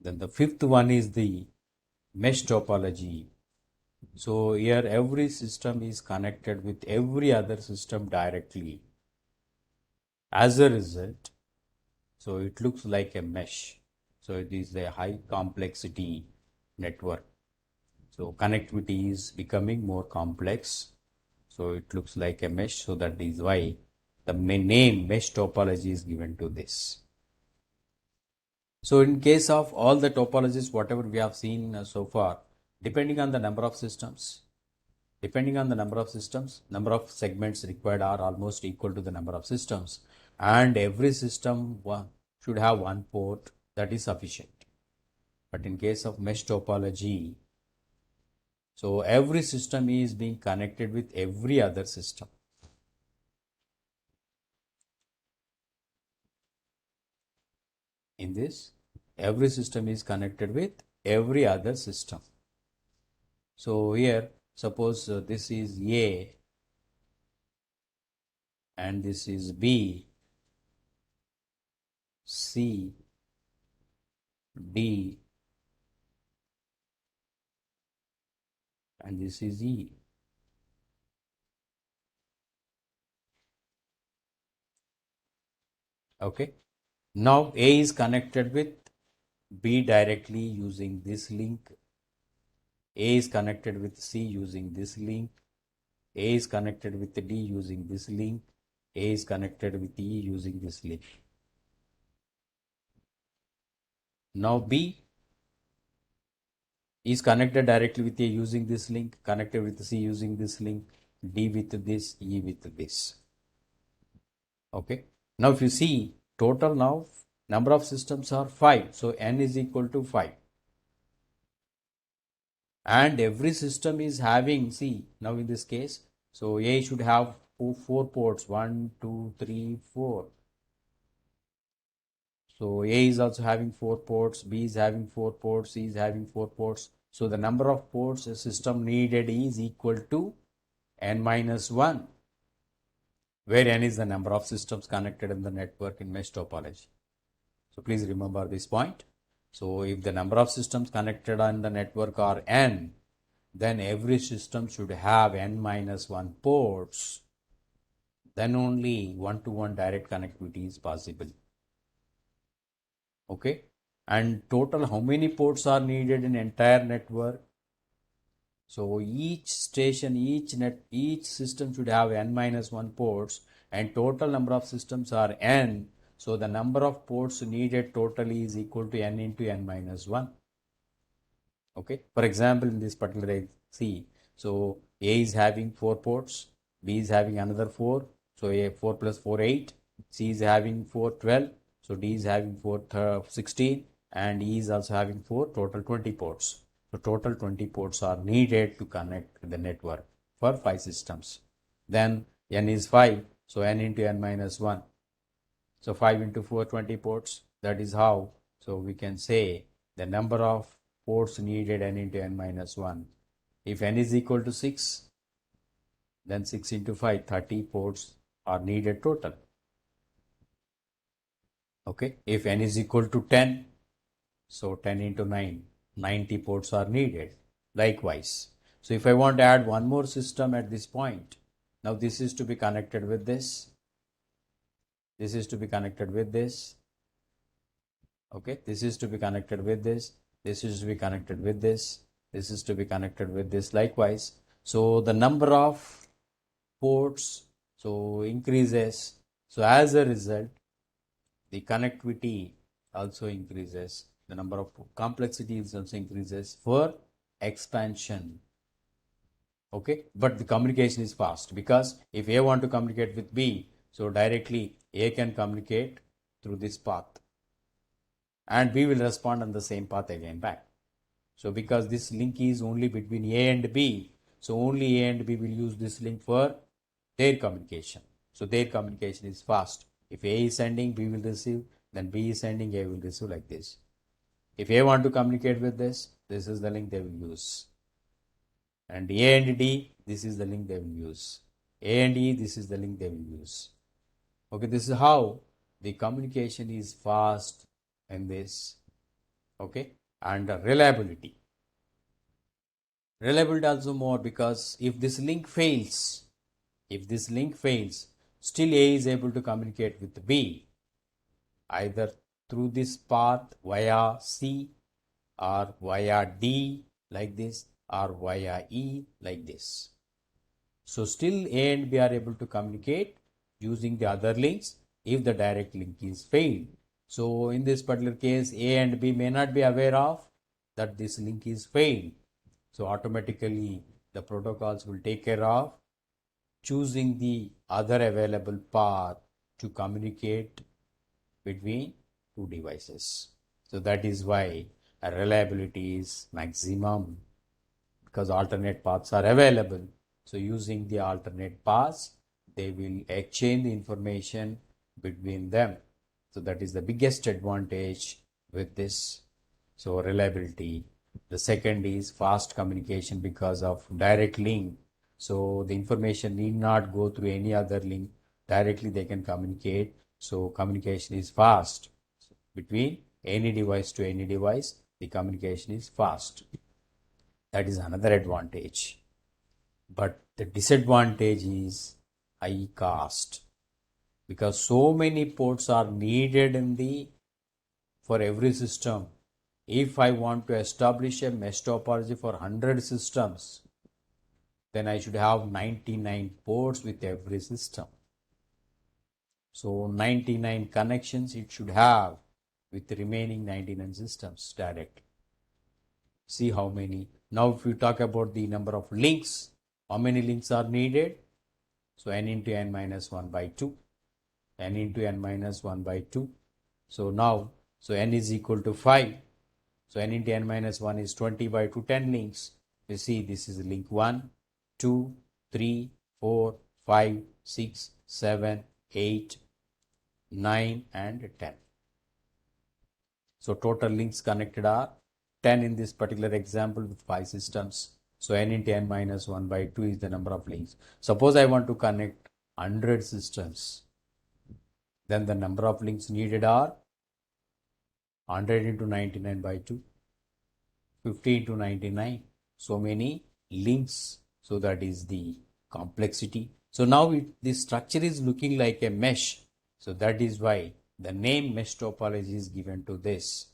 Then the fifth one is the mesh topology. So here every system is connected with every other system directly. As a result, so it looks like a mesh. So it is a high complexity network. So connectivity is becoming more complex. So it looks like a mesh. So that is why the name mesh topology is given to this. So in case of all the topologies, whatever we have seen so far, depending on the number of systems, number of segments required are almost equal to the number of systems, and every system should have one port, that is sufficient. But in case of mesh topology, so every system is being connected with every other system. In this, every system is connected with every other system. So here, suppose this is A and this is B, C, D, and this is E. Okay. Now A is connected with B directly using this link. A is connected with C using this link. A is connected with D using this link. A is connected with E using this link. Now B is connected directly with A using this link, connected with C using this link, D with this, E with this. Okay. Now if you see total now number of systems are 5. So N is equal to 5. And every system is having, see now in this case, so A should have four ports, 1, 2, 3, 4. So A is also having 4 ports, B is having 4 ports, C is having 4 ports. So the number of ports a system needed is equal to N minus 1, where N is the number of systems connected in the network in mesh topology. So please remember this point. So if the number of systems connected on the network are N, then every system should have N minus 1 ports. Then only one-to-one direct connectivity is possible. Okay. And total how many ports are needed in entire network? So each station, each system should have N minus 1 ports, and total number of systems are N. So the number of ports needed totally is equal to N into N minus 1. Okay. For example, in this particular C, so A is having 4 ports, B is having another 4, so A 4 plus 4 8, C is having 4 12, so D is having 4 16, and E is also having 4, total 20 ports. So total 20 ports are needed to connect the network for 5 systems. Then N is 5, so N into N minus 1. So 5 into 4, 20 ports. That is how, so we can say the number of ports needed N into N minus 1. If N is equal to 6, then 6 into 5, 30 ports are needed total. Okay. If N is equal to 10, so 10 into 9, 90 ports are needed. Likewise. So if I want to add one more system at this point, now this is to be connected with this. This is to be connected with this. Okay. This is to be connected with this. This is to be connected with this. This is to be connected with this. Likewise. So the number of ports so increases. So as a result, the connectivity also increases. The number of complexity also increases for expansion. Okay, but the communication is fast, because if A want to communicate with B, so directly A can communicate through this path, and B will respond on the same path again back. So because this link is only between A and B, so only A and B will use this link for their communication. So their communication is fast. If A is sending, B will receive, then B is sending, A will receive, like this. If A want to communicate with this is the link they will use. And A and D, this is the link they will use. A and E, this is the link they will use. Okay, this is how the communication is fast in this Okay, and reliability. Reliability also more, because if this link fails, still A is able to communicate with B either through this path via C or via D like this or via E like this. So still A and B are able to communicate using the other links if the direct link is failed. So in this particular case, A and B may not be aware of that this link is failed. So automatically the protocols will take care of choosing the other available path to communicate between two devices. So that is why a reliability is maximum, because alternate paths are available. So using the alternate paths, they will exchange the information between them. So that is the biggest advantage with this. So reliability. The second is fast communication because of direct link. So the information need not go through any other link. Directly they can communicate. So communication is fast. Between any device to any device, the communication is fast. That is another advantage. But the disadvantage is high cost, because so many ports are needed for every system. If I want to establish a mesh topology for 100 systems, then I should have 99 ports with every system. So 99 connections it should have with the remaining 99 systems direct. See how many. Now if we talk about the number of links, how many links are needed? So n into n minus 1 by 2. N into n minus 1 by 2. So now, so n is equal to 5. So n into n minus 1 is 20 by 2, 10 links. You see this is link 1, 2, 3, 4, 5, 6, 7, 8, 9 and 10. So total links connected are 10 in this particular example with 5 systems. So n into n minus 1 by 2 is the number of links. Suppose I want to connect 100 systems. Then the number of links needed are 100 into 99 by 2, 50 into 99. So many links. So that is the complexity. So now this structure is looking like a mesh. So that is why the name mesh topology is given to this.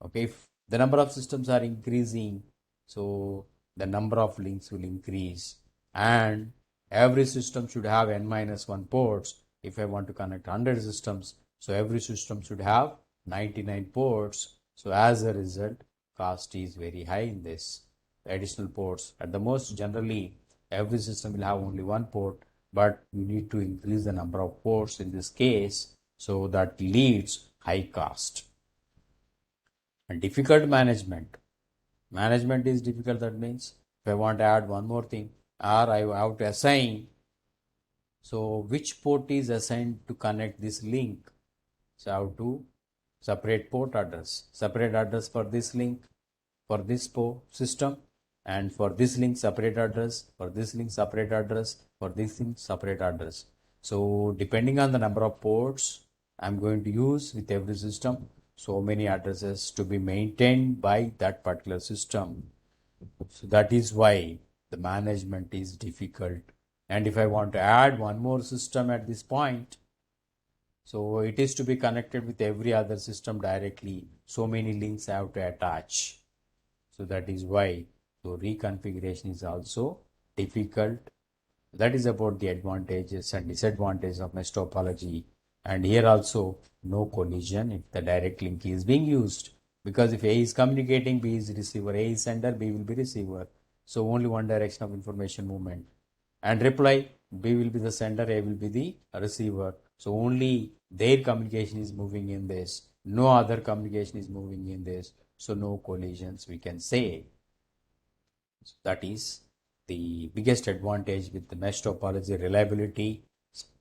Okay, if the number of systems are increasing, so the number of links will increase, and every system should have n minus 1 ports. If I want to connect 100 systems, so every system should have 99 ports. So as a result, cost is very high in this. Additional ports, at the most generally every system will have only one port, but you need to increase the number of ports in this case, so that leads high cost. And difficult management. Management is difficult. That means if I want to add one more thing, or I have to assign, so which port is assigned to connect this link? So I have to separate port address, separate address for this link, for this port system, and for this link separate address, for this link separate address, for this link separate address. So depending on the number of ports I'm going to use with every system, so many addresses to be maintained by that particular system. So that is why the management is difficult. And if I want to add one more system at this point, so it is to be connected with every other system directly. So many links I have to attach. So that is why so reconfiguration is also difficult. That is about the advantages and disadvantages of mesh topology. And here also no collision if the direct link is being used, because if A is communicating, B is receiver, A is sender, B will be receiver. So only one direction of information movement. And reply, B will be the sender, A will be the receiver. So only their communication is moving in this. No other communication is moving in this. So no collisions we can say. So that is the biggest advantage with the mesh topology: reliability,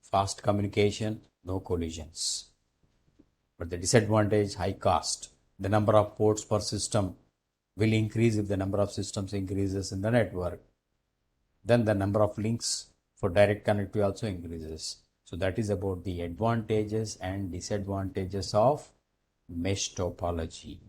fast communication, no collisions. But the disadvantage, high cost. The number of ports per system will increase if the number of systems increases in the network. Then the number of links for direct connectivity also increases. So that is about the advantages and disadvantages of mesh topology.